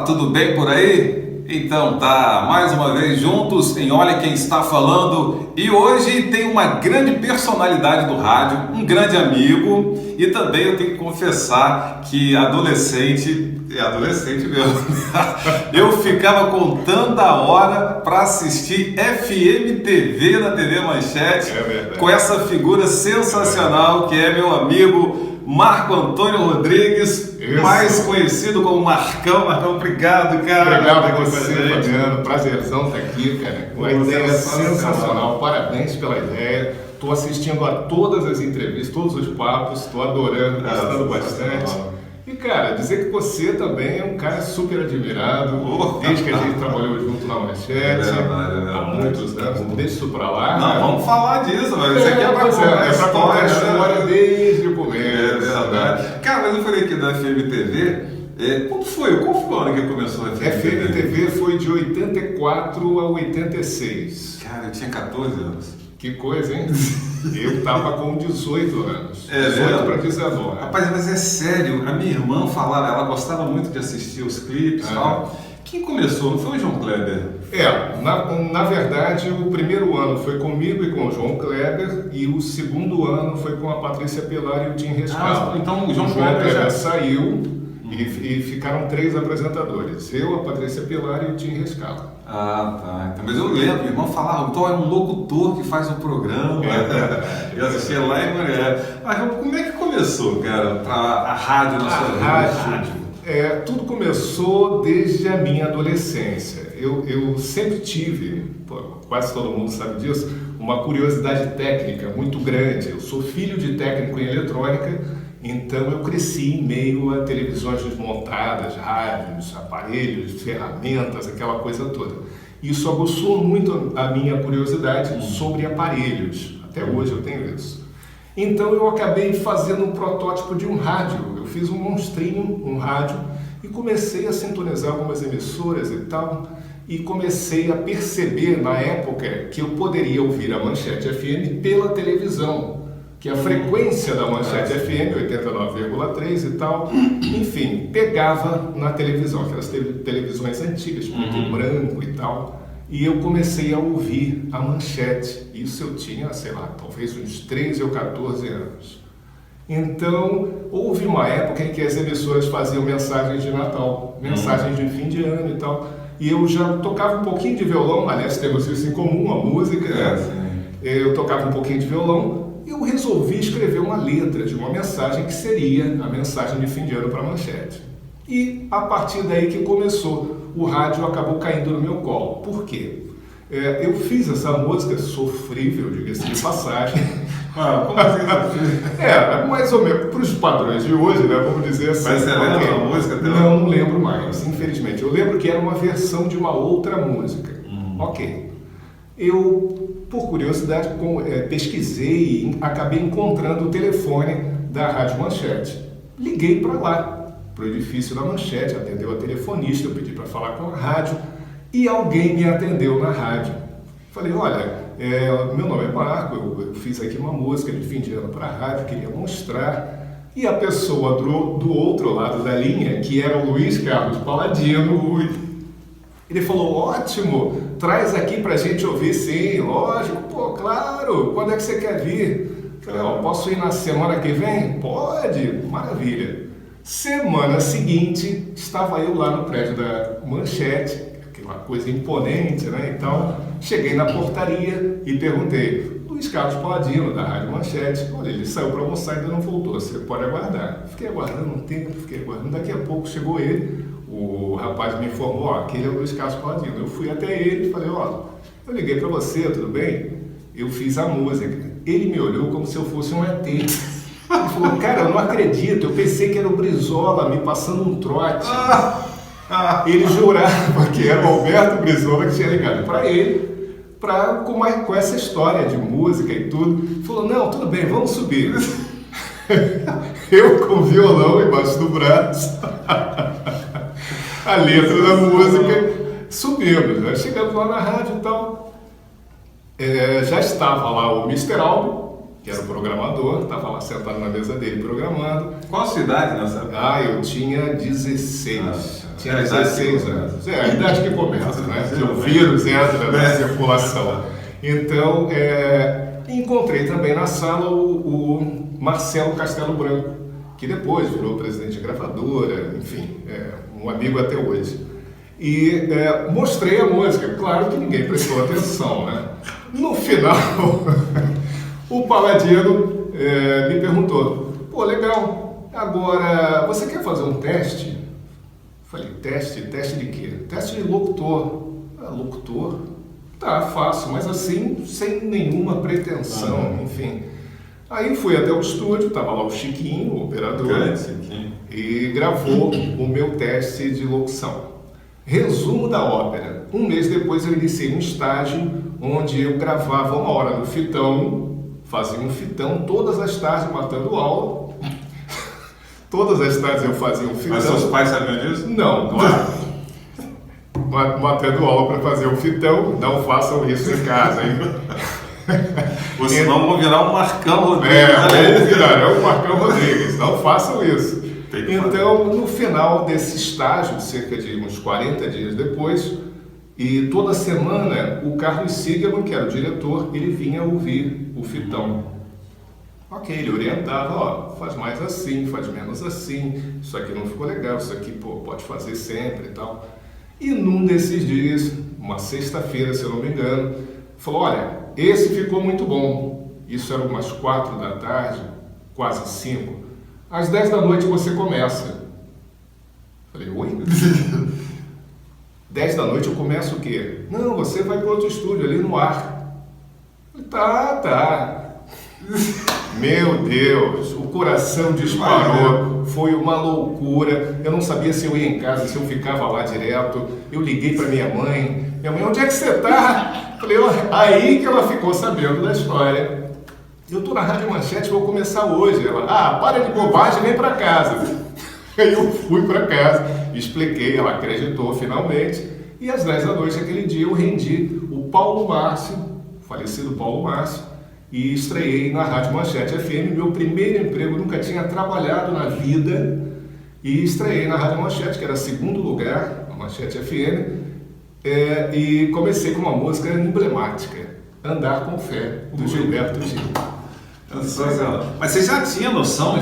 tudo bem por aí? Então tá, mais uma vez juntos em Olha Quem Está Falando, e hoje tem uma grande personalidade do rádio, um grande amigo, e também eu tenho que confessar que adolescente mesmo, eu ficava contando a hora para assistir FM TV na TV Manchete, com essa figura sensacional que é meu amigo Marco Antônio Rodrigues, mais conhecido como Marcão. Marcão, obrigado, cara. Obrigado a você, Fabiano. Prazerzão estar aqui, cara. Uma ideia sensacional. Parabéns pela ideia. Estou assistindo a todas as entrevistas, todos os papos. Estou adorando, gostando bastante. E, cara, dizer que você também é um cara super admirado, desde que a gente trabalhou junto na Manchete, há muitos anos, deixa isso pra lá. Não, vamos falar disso, mas isso aqui é pra contar a história desde o começo. É verdade. Cara, mas eu falei aqui da FM TV, qual foi o ano que começou a FM TV? FM TV foi de 84 a 86. Cara, eu tinha 14 anos. Que coisa, hein? Eu tava com 18 anos. 18 para 19. Rapaz, mas é sério, a minha irmã falava, ela gostava muito de assistir os clipes e tal. Quem começou? Não foi o João Kleber? Na verdade, o primeiro ano foi comigo e com o João Kleber, e o segundo ano foi com a Patrícia Pilar e o Tim Rescalvo. Então o João Kleber já saiu e ficaram 3 apresentadores. Eu, a Patrícia Pilar e o Tim Rescalvo. Tá. Então, mas eu lembro, minha irmã falava, então é um locutor que faz o programa. Eu assistia lá em Maria. Mas como é que começou, cara, a rádio na sua vida? Tudo começou desde a minha adolescência. Eu sempre tive, quase todo mundo sabe disso, uma curiosidade técnica muito grande. Eu sou filho de técnico em eletrônica, então eu cresci em meio a televisões desmontadas, rádios, aparelhos, ferramentas, aquela coisa toda. Isso aguçou muito a minha curiosidade sobre aparelhos. Até hoje eu tenho isso. Então eu acabei fazendo um protótipo de um rádio. Eu fiz um monstrinho, um rádio, e comecei a sintonizar algumas emissoras e tal, e comecei a perceber na época que eu poderia ouvir a Manchete FM pela televisão, que a frequência da Manchete FM, 89,3 e tal, enfim, pegava na televisão, aquelas televisões antigas, preto branco e tal. E eu comecei a ouvir a Manchete. Isso eu tinha, sei lá, talvez uns 13 ou 14 anos. Então, houve uma época em que as emissoras faziam mensagens de Natal, mensagens de fim de ano e tal. E eu já tocava um pouquinho de violão, aliás, temos isso em comum, a música. Eu tocava um pouquinho de violão. Eu resolvi escrever uma letra de uma mensagem que seria a mensagem de fim de ano para a Manchete. E a partir daí que começou. O rádio acabou caindo no meu colo. Por quê? Eu fiz essa música sofrível, diga-se de passagem. Como assim? Mais ou menos, para os padrões de hoje, né, vamos dizer assim. Mas você lembra a música dela? Não lembro mais, infelizmente. Eu lembro que era uma versão de uma outra música. Ok. Eu, por curiosidade, pesquisei e acabei encontrando o telefone da Rádio Manchete. Liguei para lá, para o edifício da Manchete, atendeu a telefonista, eu pedi para falar com a rádio e alguém me atendeu na rádio. Falei, olha, meu nome é Marco, eu fiz aqui uma música de fim de ano para a rádio, queria mostrar. E a pessoa do outro lado da linha, que era o Luiz Carlos Paladino, ele falou, ótimo, traz aqui pra gente ouvir, sim, lógico, claro, quando é que você quer vir? Falei, posso ir na semana que vem? Pode, maravilha. Semana seguinte, estava eu lá no prédio da Manchete, aquela coisa imponente, né, e tal. Cheguei na portaria e perguntei, Luiz Carlos Paladino, da Rádio Manchete, olha, ele saiu para almoçar e ainda não voltou, você pode aguardar. Fiquei aguardando um tempo, daqui a pouco chegou ele, o rapaz me informou, aquele é o Luiz Carlos Paladino. Eu fui até ele e falei, eu liguei para você, tudo bem? Eu fiz a música. Ele me olhou como se eu fosse um ET. Ele falou, cara, eu não acredito, eu pensei que era o Brizola me passando um trote. Ele jurava que era o Alberto Brizola que tinha ligado para ele, com essa história de música e tudo. Ele falou, não, tudo bem, vamos subir. Eu com o violão embaixo do braço, a letra da música, subimos, né? Chegamos lá na rádio e tal. Já estava lá o Mr. Albo, que era o programador, estava lá sentado na mesa dele programando. Qual a sua idade nessa época? Eu tinha 16. Tinha 16 anos. É a idade que começa, né? Que o vírus entra na circulação. Então, encontrei também na sala o Marcelo Castelo Branco, que depois virou presidente de gravadora, enfim, um amigo até hoje. E mostrei a música. Claro que ninguém prestou atenção, né? No final, o Paladino me perguntou: pô, legal, agora você quer fazer um teste? Falei: teste de quê? Teste de locutor. Locutor? Tá, faço, mas assim, sem nenhuma pretensão, enfim. Aí fui até o estúdio, tava lá o Chiquinho, o operador, e gravou o meu teste de locução. Resumo da ópera: um mês depois eu iniciei um estágio onde eu gravava 1 hora no fitão, fazia um fitão todas as tardes matando aula. Todas as tardes eu fazia um fitão. Mas seus pais sabiam disso? Não, claro. Matando aula para fazer um fitão, não façam isso em casa, hein? Ou senão vão virar um Marcão Rodrigues. Ou virarão um Marcão Rodrigues, não façam isso. Então, no final desse estágio, cerca de uns 40 dias depois, e toda semana, o Carlos Sigerman, que era o diretor, ele vinha ouvir o fitão. Ok, ele orientava: ó, faz mais assim, faz menos assim, isso aqui não ficou legal, isso aqui, pô, pode fazer sempre e tal. E num desses dias, uma sexta-feira, se eu não me engano, falou: olha, esse ficou muito bom. Isso era umas 4 da tarde, quase 5. Às 10 da noite você começa. Falei: oi? 10 da noite eu começo o quê? Não, você vai para outro estúdio ali no ar. Falei: tá. Meu Deus, o coração disparou, foi uma loucura. Eu não sabia se eu ia em casa, se eu ficava lá direto. Eu liguei para minha mãe: onde é que você tá? Falei: aí que ela ficou sabendo da história. Eu tô na Rádio Manchete, vou começar hoje. Ela: para de bobagem, vem para casa. Aí eu fui para casa, expliquei, ela acreditou finalmente. E às 10 da noite, aquele dia, eu rendi o Paulo Márcio, o falecido Paulo Márcio, e estreiei na Rádio Manchete FM, meu primeiro emprego. Nunca tinha trabalhado na vida, e estreiei na Rádio Manchete, que era 2º lugar, a Manchete FM, e comecei com uma música emblemática, Andar com Fé, do Gilberto Gil. Mas você já tinha noção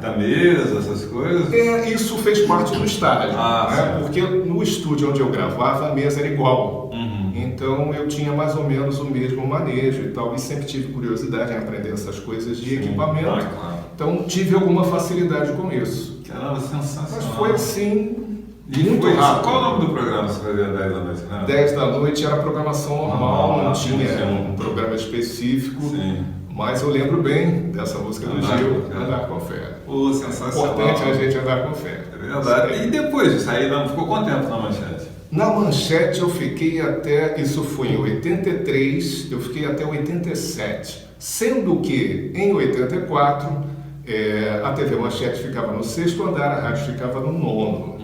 da mesa, essas coisas? Isso fez parte do estágio, né? Porque no estúdio onde eu gravava, a mesa era igual. Então eu tinha mais ou menos o mesmo manejo e tal, e sempre tive curiosidade em aprender essas coisas de equipamento. Claro. Então tive alguma facilidade com isso. Caramba, sensacional. Mas foi assim, muito rápido. Qual o nome do programa que você fazia 10 da noite? Né? 10 da noite era programação normal, não tinha um programa específico. Sim. Mas eu lembro bem dessa música do Gil, Andar com Fé. Pô, sensacional. Importante a gente andar com fé. É verdade. E depois disso aí, não ficou quanto tempo na Manchete? Na Manchete eu fiquei até, isso foi em 83, eu fiquei até 87. Sendo que em 84 a TV Manchete ficava no 6º andar, a rádio ficava no 9º.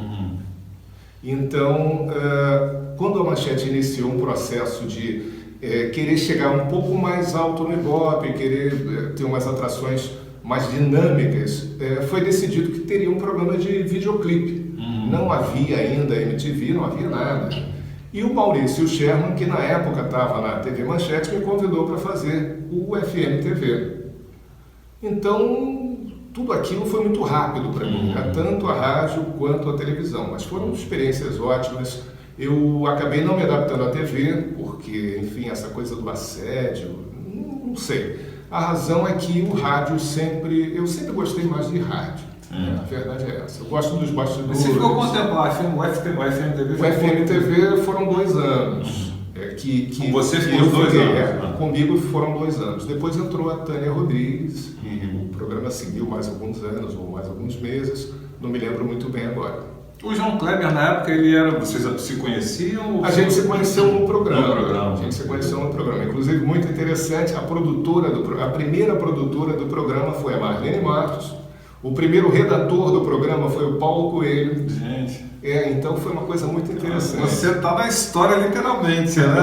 Então, quando a Manchete iniciou um processo de querer chegar um pouco mais alto no Ibope, querer ter umas atrações mais dinâmicas, foi decidido que teria um programa de videoclipe. Não havia ainda MTV, não havia nada. E o Maurício Sherman, que na época estava na TV Manchete, me convidou para fazer o FM TV. Então, tudo aquilo foi muito rápido para mim, tanto a rádio quanto a televisão, mas foram experiências ótimas. Eu acabei não me adaptando à TV, porque, enfim, essa coisa do assédio, não sei. A razão é que o rádio eu sempre gostei mais de rádio. A verdade é essa. Eu gosto dos bastidores. Você ficou quanto tempo lá? O FM TV? O FM TV foram 2 anos. Com você ficou 2 anos? Comigo foram 2 anos. Depois entrou a Tânia Rodrigues e o programa seguiu mais alguns anos ou mais alguns meses. Não me lembro muito bem agora. O João Kleber, na época, vocês se conheciam? A gente se conheceu no programa. A gente se conheceu no programa. Inclusive, muito interessante, a primeira produtora do programa foi a Marlene Matos. O primeiro redator do programa foi o Paulo Coelho. Gente. Então foi uma coisa muito interessante. Você está na história literalmente, né?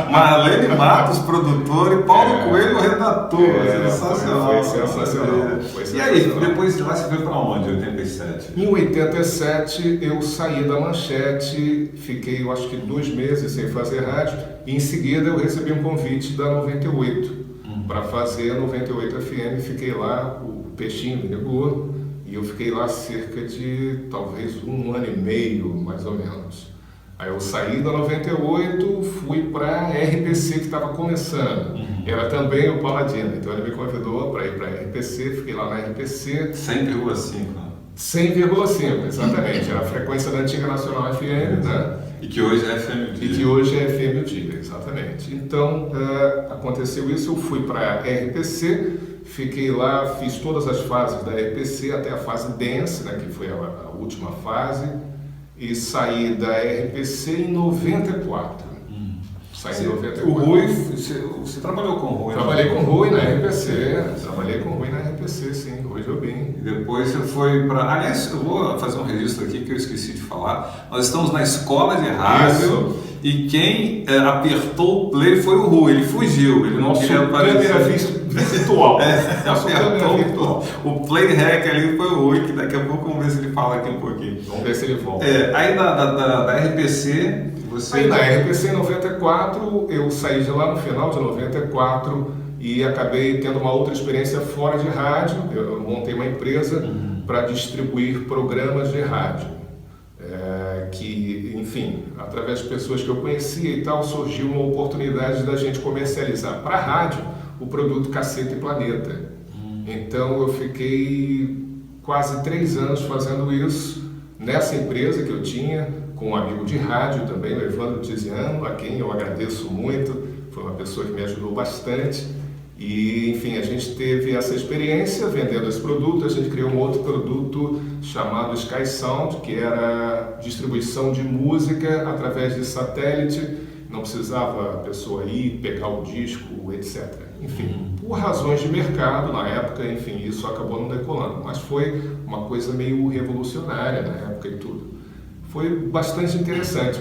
Marlene Matos, produtor, e Paulo Coelho, redator. Sensacional. Foi sensacional. E aí, depois de lá você veio para onde, em 87? Em 87 eu saí da Manchete, fiquei eu acho que 2 meses sem fazer rádio, e em seguida eu recebi um convite da 98 para fazer a 98 FM, fiquei lá, o Peixinho me ligou, e eu fiquei lá cerca de talvez 1 ano e meio, mais ou menos. Aí eu saí da 98, fui para a RPC que estava começando. Era também o Paladino, então ele me convidou para ir para a RPC, fiquei lá na RPC. 100,5, né? 100,5, exatamente. Era a frequência da antiga Nacional FM, né? E que hoje é FM o Dia. E que hoje é FM o Dia, exatamente. Então, aconteceu isso, eu fui para a RPC, fiquei lá, fiz todas as fases da RPC, até a fase Dance, né, que foi a última fase, e saí da RPC em 94. Saí em 94. O Rui, você trabalhou com o Rui? Trabalhei com o Rui na RPC, sim, Rui Jobim. E depois você foi para... Aliás, eu vou fazer um registro aqui que eu esqueci de falar. Nós estamos na escola de rádio. Isso. E quem apertou o play foi o Rui, ele fugiu, ele não queria aparecer. Virtual. Apertou o play hack ali foi o Rui, que daqui a pouco vamos ver se ele fala aqui um pouquinho. Vamos ver se ele volta. Aí da RPC, você... Aí na RPC em 94, eu saí de lá no final de 94 e acabei tendo uma outra experiência fora de rádio. Eu montei uma empresa para distribuir programas de rádio. Que, enfim, através de pessoas que eu conhecia e tal, surgiu uma oportunidade da gente comercializar para a rádio o produto Caceta e Planeta. Então eu fiquei quase 3 anos fazendo isso nessa empresa que eu tinha, com um amigo de rádio também, o Evandro Tiziano, a quem eu agradeço muito, foi uma pessoa que me ajudou bastante. E, enfim, a gente teve essa experiência vendendo esse produto. A gente criou um outro produto chamado Sky Sound, que era distribuição de música através de satélite. Não precisava a pessoa ir, pegar o disco, etc. Enfim, por razões de mercado na época, enfim, isso acabou não decolando. Mas foi uma coisa meio revolucionária na época e tudo. Foi bastante interessante.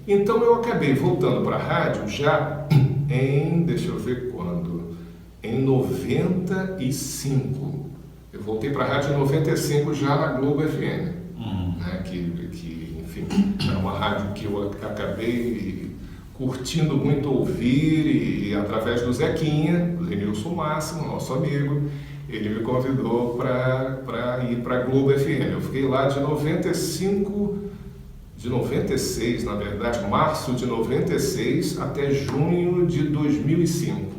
Então eu acabei voltando para a rádio já em, deixa eu ver quando... Em 95. Eu voltei para a rádio em 95 já na Globo FM, né? que, enfim, era uma rádio que eu acabei curtindo muito ouvir e através do Zequinha, o Lenilson Máximo, nosso amigo, ele me convidou para ir para a Globo FM. Eu fiquei lá de 96, na verdade, março de 96 até junho de 2005.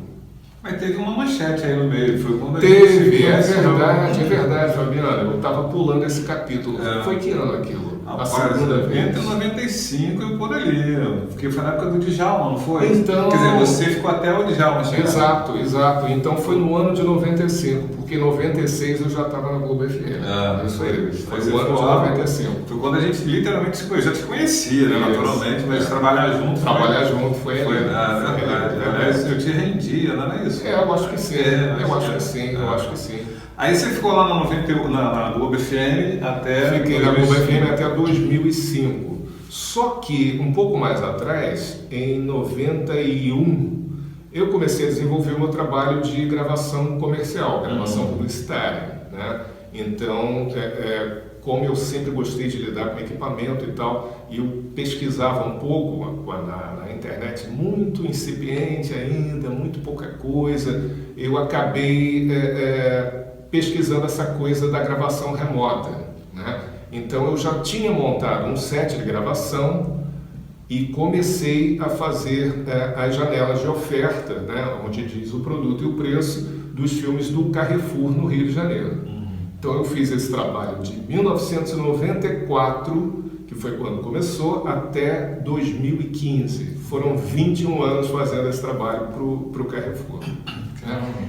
Mas teve uma manchete aí no meio, foi quando é verdade, Fabiano. Eu estava pulando esse capítulo. Foi que ano aquilo? Rapaz, a segunda vez? Entre 95 e por ali, porque foi na época do Djalma, não foi? Então, quer dizer, você ficou até o Djalma chegar. Exato. Então foi no ano de 95, porque em 96 eu já estava na Globo FM. Isso aí. Foi no ano de 95. Foi quando a gente literalmente se conhecia, já te conhecia, né, naturalmente, mas trabalhar junto. Foi verdade. Eu te rendia, não era isso? Eu acho que sim. Eu acho que sim. Aí você ficou lá na Globo FM até... Fiquei na Globo FM até 2005. Só que, um pouco mais atrás, em 91, eu comecei a desenvolver o meu trabalho de gravação comercial, gravação publicitária, né? Então, como eu sempre gostei de lidar com equipamento e tal, e eu pesquisava um pouco na internet, muito incipiente ainda, muito pouca coisa, eu acabei pesquisando essa coisa da gravação remota, né? Então eu já tinha montado um set de gravação e comecei a fazer as janelas de oferta, né, onde diz o produto e o preço dos filmes do Carrefour no Rio de Janeiro. Então eu fiz esse trabalho de 1994, que foi quando começou, até 2015. Foram 21 anos fazendo esse trabalho para o Carrefour.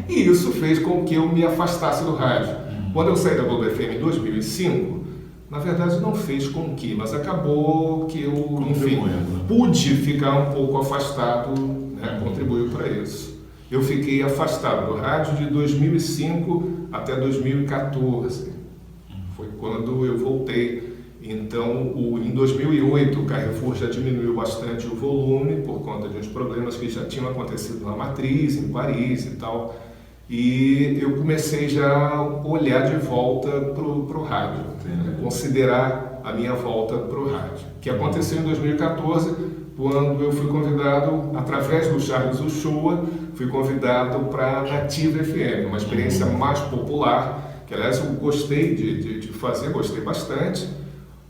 E isso fez com que eu me afastasse do rádio. Quando eu saí da Globo FM em 2005, na verdade não fez com que, mas acabou que eu, enfim, pude ficar um pouco afastado, né, contribuiu para isso. eu fiquei afastado do rádio de 2005 até 2014. Foi quando eu voltei. Então, em 2008, o Carrefour já diminuiu bastante o volume por conta de uns problemas que já tinham acontecido na matriz, em Paris e tal. E eu comecei já a olhar de volta para o rádio, considerar a minha volta para o rádio. Que aconteceu em 2014, quando eu fui convidado, através do Charles Uchoa, fui convidado para a Nativa FM, uma experiência mais popular, que aliás eu gostei de fazer, gostei bastante,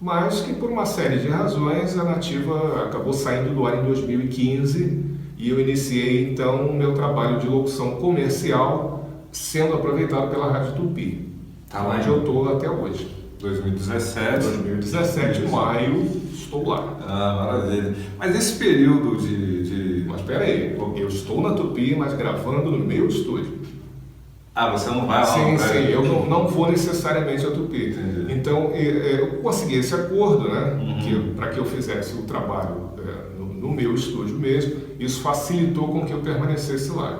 mas que por uma série de razões a Nativa acabou saindo do ar em 2015 e eu iniciei então o meu trabalho de locução comercial sendo aproveitado pela Rádio Tupi, onde eu estou até hoje. 2017, maio, estou lá. Ah, maravilha. Mas esse período de... Mas espera aí, eu estou na Tupi, mas gravando no meu estúdio. Ah, você não vai lá? Sim, eu não vou necessariamente a Tupi. Entendi. Então, eu consegui esse acordo, né, para que eu fizesse o trabalho no meu estúdio mesmo. Isso facilitou com que eu permanecesse lá.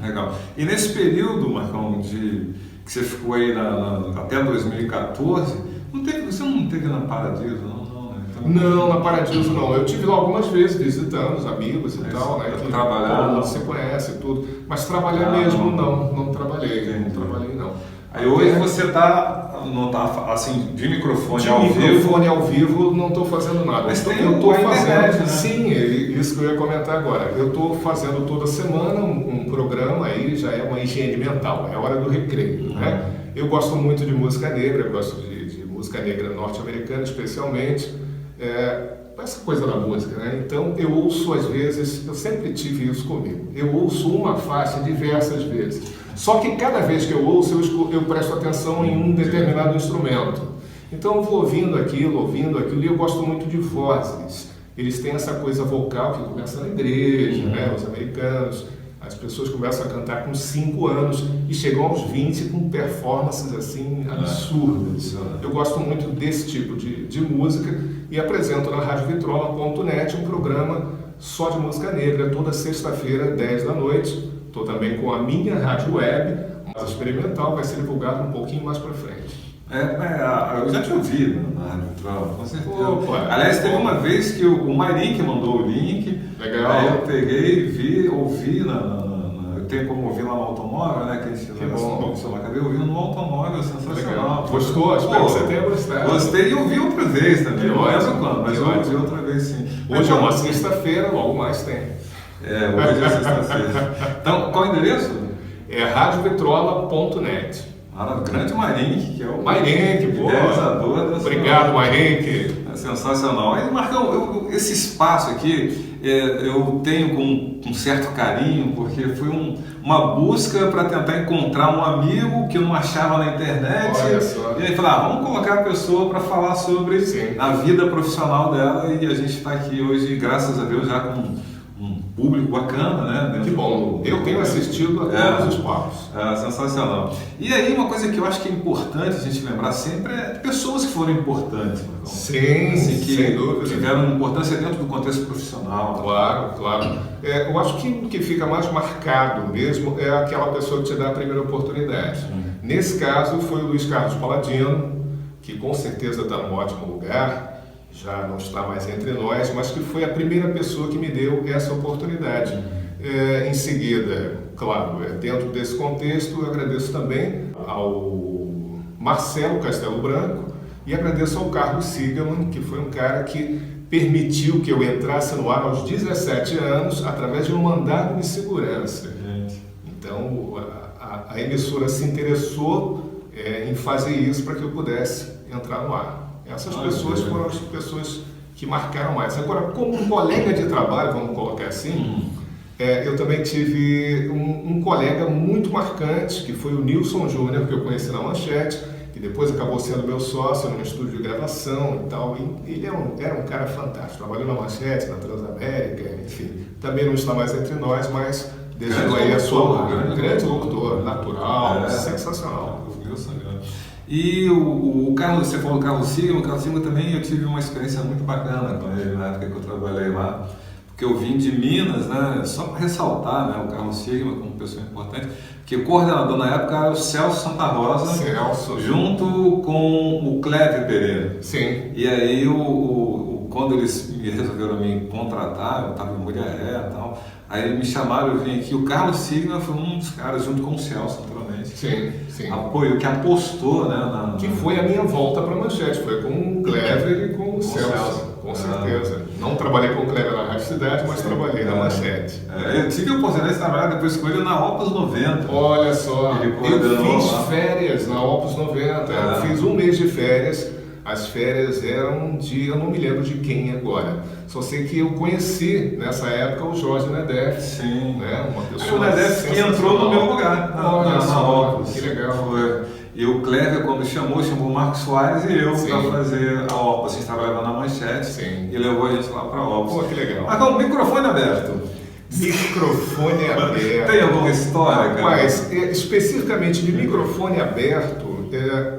Legal. E nesse período, Marcão, que você ficou aí até 2014, você não teve na Paradiso, não? Não, na Paradiso não. Eu tive lá algumas vezes visitando os amigos e tal, né? Que trabalhar, você conhece tudo. Mas trabalhar mesmo não trabalhei. Entendi. Não trabalhei não. Aí hoje você não tá assim, de microfone ao vivo? De microfone ao vivo não estou fazendo nada. Mas eu estou fazendo, internet, né? Sim, isso que eu ia comentar agora. Eu estou fazendo toda semana um programa aí, já é uma higiene mental, é hora do recreio, né? Eu gosto muito de música negra, eu gosto de música negra norte-americana especialmente, essa coisa da música, né? Então eu ouço às vezes, eu sempre tive isso comigo, eu ouço uma faixa diversas vezes, só que cada vez que eu ouço eu presto atenção em um determinado instrumento, então eu vou ouvindo aquilo e eu gosto muito de vozes. Eles têm essa coisa vocal que começa na igreja, né? Os americanos, as pessoas começam a cantar com 5 anos e chegam aos 20 com performances assim absurdas. Eu gosto muito desse tipo de música e apresento na radiovitrola.net um programa só de música negra, toda sexta-feira, 10 da noite. Estou também com a minha rádio web, mas experimental, vai ser divulgado um pouquinho mais para frente. Eu já te ouvi na Rádio Vitrola, com certeza. Opa, aliás, teve uma vez que o Marink mandou o link. Legal. Aí eu peguei, ouvi eu tenho como ouvir lá no automóvel, né? Que a gente acabei ouvindo no automóvel, sensacional. Legal. Gostou? Espero que você tenha gostado. Gostei e ouvi outra vez também. Não lembro quando, mas eu ótimo. ouvi outra vez sim. Hoje é uma sexta-feira, logo mais tem. Hoje é sexta-feira. Então, qual é o endereço? É radiovitrola.net. Grande Marink, que é o idealizador. Obrigado, Marink. É sensacional. Aí, Marcão, esse espaço aqui eu tenho com um certo carinho, porque foi uma busca para tentar encontrar um amigo que eu não achava na internet. Olha só. E aí falei, vamos colocar a pessoa para falar sobre a vida profissional dela, e a gente está aqui hoje, graças a Deus, já com um público bacana, né? Que bom, eu tenho assistido a todos os papos. Sensacional. E aí uma coisa que eu acho que é importante a gente lembrar sempre é pessoas que foram importantes. Sim, que sem dúvida. Tiveram importância dentro do contexto profissional. Claro. Eu acho que o que fica mais marcado mesmo é aquela pessoa que te dá a primeira oportunidade. Nesse caso foi o Luiz Carlos Paladino, que com certeza está num ótimo lugar, já não está mais entre nós, mas que foi a primeira pessoa que me deu essa oportunidade. Em seguida, claro, dentro desse contexto, eu agradeço também ao Marcelo Castelo Branco e agradeço ao Carlos Sigaman, que foi um cara que permitiu que eu entrasse no ar aos 17 anos através de um mandado de segurança. Então, a emissora se interessou em fazer isso para que eu pudesse entrar no ar. Essas pessoas foram as pessoas que marcaram mais. Agora, como um colega de trabalho, vamos colocar assim, eu também tive um colega muito marcante, que foi o Nilson Júnior, que eu conheci na Manchete, que depois acabou sendo meu sócio no estúdio de gravação e tal. E ele era um cara fantástico, trabalhou na Manchete, na Transamérica, enfim. Também não está mais entre nós, mas desejou aí a sua grande locutor, natural, sensacional. E o Carlos, você falou do Carlos Sigma também eu tive uma experiência muito bacana com ele na época que eu trabalhei lá, porque eu vim de Minas, né? Só para ressaltar, né? O Carlos Sigma como pessoa importante, que o coordenador na época era o Celso Santa Rosa, junto com o Clévio Pereira. Sim. E aí, quando eles resolveram me contratar, eu estava em Mulheré e tal, aí me chamaram, eu vim aqui, o Carlos Sigma foi um dos caras, junto com o Celso, naturalmente. Sim, sim. Apoio, que apostou, né? Que foi a minha volta para a Manchete, foi com o Clever e com o Celso, com certeza. Não trabalhei com o Clever na Rádio Cidade, mas trabalhei na Manchete. Eu tive a oportunidade de trabalhar depois com ele na Opus 90. Olha só, eu fiz lá. Férias na Opus 90, eu fiz um mês de férias. As férias eram de, eu não me lembro de quem agora, só sei que eu conheci nessa época o Jorge Nedef. Sim. Né? Uma pessoa o Nedef que entrou no meu lugar na Opus. Que legal. Foi. E o Clever, quando chamou o Marcos Soares e eu para fazer a Opus. A gente trabalhava na Manchete. Sim. E levou a gente lá para a Opus. Pô, que legal. Mas com o microfone aberto. Microfone aberto. Tem alguma história, cara? Mas, especificamente de microfone aberto,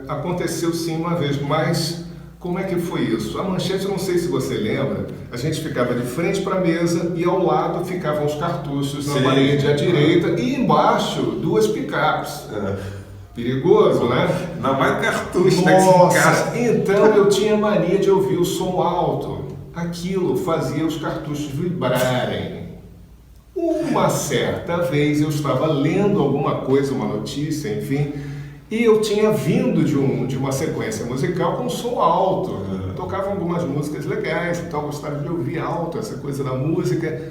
aconteceu sim uma vez, mas como é que foi isso? A Manchete, eu não sei se você lembra, a gente ficava de frente para a mesa e ao lado ficavam os cartuchos na parede à direita e embaixo duas picapes. Perigoso, né? Não mais cartucho. Nossa, então eu tinha mania de ouvir o som alto. Aquilo fazia os cartuchos vibrarem. Uma certa vez eu estava lendo alguma coisa, uma notícia, enfim, e eu tinha vindo de uma sequência musical com som alto. Tocavam algumas músicas legais e tal, gostava de ouvir alto essa coisa da música.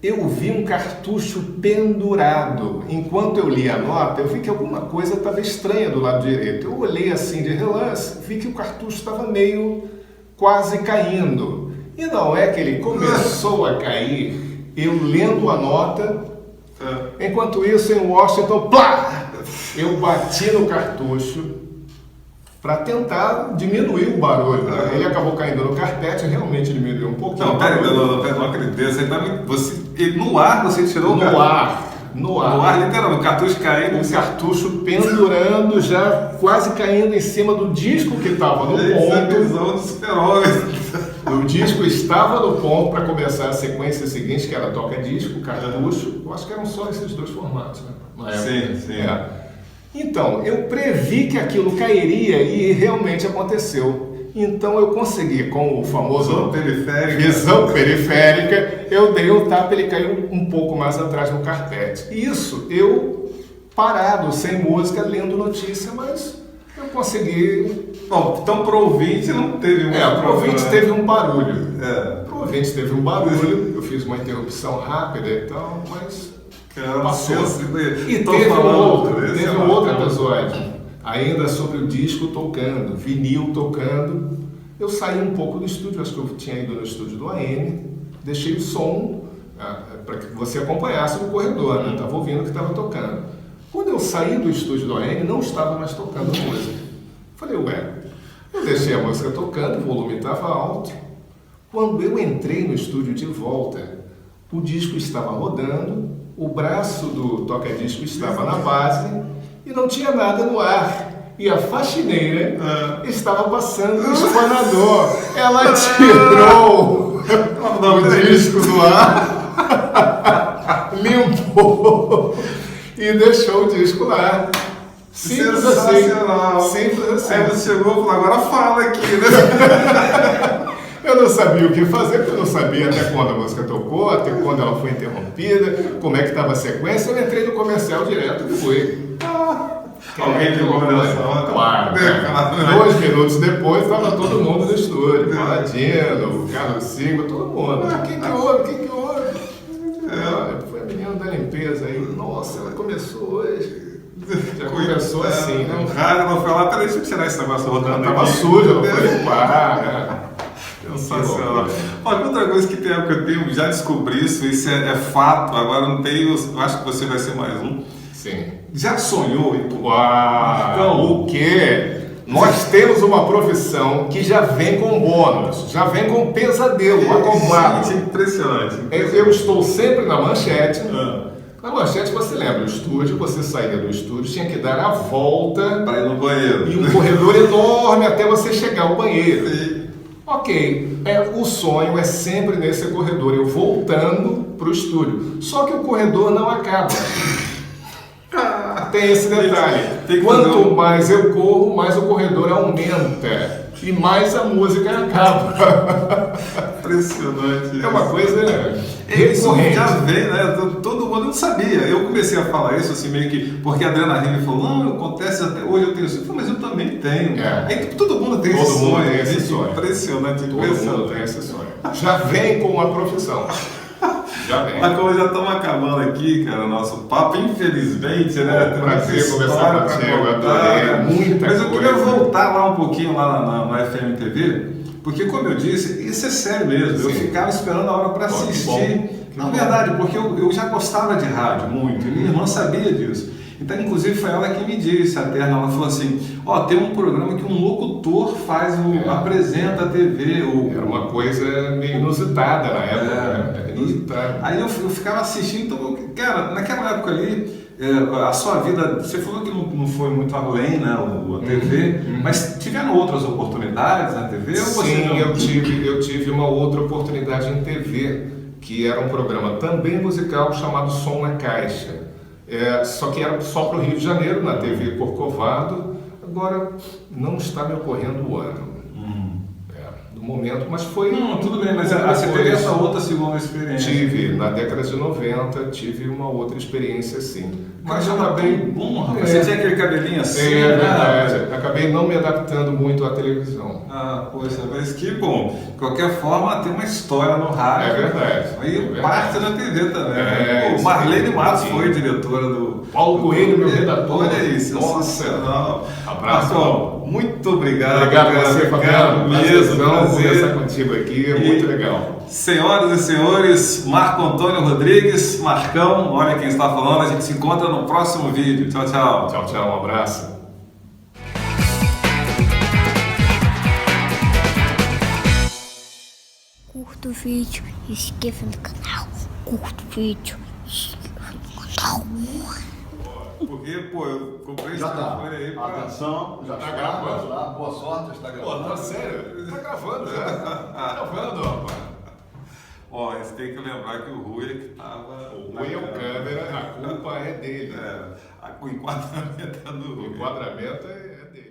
Eu vi um cartucho pendurado. Enquanto eu li a nota, eu vi que alguma coisa estava estranha do lado direito. Eu olhei assim de relance, vi que o cartucho estava meio quase caindo. E não é que ele começou a cair, eu lendo a nota, enquanto isso em Washington, plá! Eu bati no cartucho para tentar diminuir o barulho. Ele acabou caindo no carpete, realmente diminuiu um pouquinho. Não, pera, não acredito. No ar você tirou no ar. No ar, literalmente, o cartucho caindo. O cartucho pendurando, já quase caindo em cima do disco que estava no ponto. O disco estava no ponto para começar a sequência seguinte, que era toca-disco, cartucho. Eu acho que eram só esses dois formatos, né? Sim. Então, eu previ que aquilo cairia e realmente aconteceu. Então eu consegui, com o famoso visão periférica, eu dei um tapa e ele caiu um pouco mais atrás no carpete. Isso, eu parado, sem música, lendo notícia, mas eu consegui... Bom, então pro ouvinte não teve um problema. Pro ouvinte teve um barulho. Pro ouvinte teve um barulho, eu fiz uma interrupção rápida e tal, mas passou. E teve um outro episódio. Ainda sobre o disco tocando, vinil tocando, eu saí um pouco do estúdio, acho que eu tinha ido no estúdio do AM, deixei o som para que você acompanhasse no corredor, né? Estava ouvindo o que estava tocando. Quando eu saí do estúdio do AM, não estava mais tocando música. Falei, eu deixei a música tocando, o volume estava alto. Quando eu entrei no estúdio de volta, o disco estava rodando, o braço do toca-disco estava na base, e não tinha nada no ar. E a faxineira estava passando o espanador. Ela tirou o disco do ar, limpou e deixou o disco lá. Simples assim. Simples assim. Aí você chegou e falou, agora fala aqui, né? Eu não sabia o que fazer, porque eu não sabia até quando a música tocou, até quando ela foi interrompida, como é que estava a sequência. Eu entrei no comercial direto e fui. Alguém de coordenação? Claro. 2 minutos depois estava todo mundo no estúdio. Paladino, o Carlos Sigma, todo mundo. Quem que houve? Foi a menina da limpeza aí. Nossa, ela começou hoje. Já começou assim, né? O rádio não foi lá, peraí, deixa eu tirar esse negócio rodando. Estava sujo, não foi limpar. Sensacional. Olha, outra coisa que tem, que eu tenho, já descobri isso é fato, agora não tenho, eu acho que você vai ser mais um. Sim. Já sonhou, Heitor? Então, o quê? Nós temos uma profissão que já vem com bônus, já vem com pesadelo acompanhado. Impressionante. Eu estou sempre na Manchete. Na Manchete, você lembra, o estúdio, você saía do estúdio, tinha que dar a volta para ir no banheiro. E um corredor enorme até você chegar ao banheiro. Ok, o sonho é sempre nesse corredor, eu voltando para o estúdio. Só que o corredor não acaba. Tem esse detalhe. Quanto mais eu corro, mais o corredor aumenta. E mais a música acaba. Impressionante. É uma coisa Isso recorrente. já vem, né? Todo mundo não sabia. Eu comecei a falar isso assim meio que porque a Adriana me falou, não, acontece até hoje eu tenho isso. Eu falei, mas eu também tenho. Aí todo mundo tem esse sonho. Tem esse sonho. Impressionante, Todo mundo tem esse sonho. Já vem com a profissão. Já vem. Mas como já estamos acabando aqui, cara, nosso papo, infelizmente, né? Um prazer conversar contigo, adorei. Muita Mas eu queria coisa. voltar lá um pouquinho lá na FM TV, porque como eu disse, isso é sério mesmo. Eu Sim. ficava esperando a hora para Pô, que assistir. bom. Na verdade, porque eu já gostava de rádio muito, e minha irmã sabia disso. Então, inclusive, foi ela que me disse, a Terna, ela falou assim, tem um programa que um locutor faz, apresenta a TV. Era uma coisa meio inusitada na época, né? Inusitada. Aí eu ficava assistindo, então, cara, naquela época ali, a sua vida, você falou que não foi muito além, né, a TV, mas tiveram outras oportunidades na TV? Ou você Sim, não? eu tive uma outra oportunidade em TV, que era um programa também musical chamado Som na Caixa. Só que era só para o Rio de Janeiro, na TV Corcovado. Agora, não está me ocorrendo o ano. Do momento, mas foi... Não, tudo bem, mas você teve essa outra segunda experiência. Tive, na década de 90, tive uma outra experiência sim. Mas eu já acabei... bom, rapaz. Você tinha aquele cabelinho assim, É né? verdade. Acabei não me adaptando muito à televisão. Poxa, mas que bom. De qualquer forma, tem uma história no rádio. É verdade. E parte da TV também. Isso. Marlene Matos Sim. foi diretora do... Paulo Coelho, meu redator. Olha isso, Nossa. sensacional. Abraço. Marcão, muito obrigado. Obrigado a você, Fabiano. Mesmo, Conversar contigo aqui, é muito legal. Senhoras e senhores, Marco Antônio Rodrigues, Marcão, olha quem está falando, a gente se encontra no próximo vídeo. Tchau, tchau. Tchau, tchau, um abraço. Curta o vídeo e se inscreva no canal. Curta o vídeo e se inscreva no canal. Porque, eu comprei esse Já tá. telefone aí pra... Atenção, já Tá está gravando. lá. Boa sorte, está gravando. Tá sério? Tá gravando, né? Tá gravando, rapaz. Você tem que lembrar que o Rui é que tava... O Rui é o câmera, a culpa é dele. O enquadramento é do O Rui. enquadramento é dele.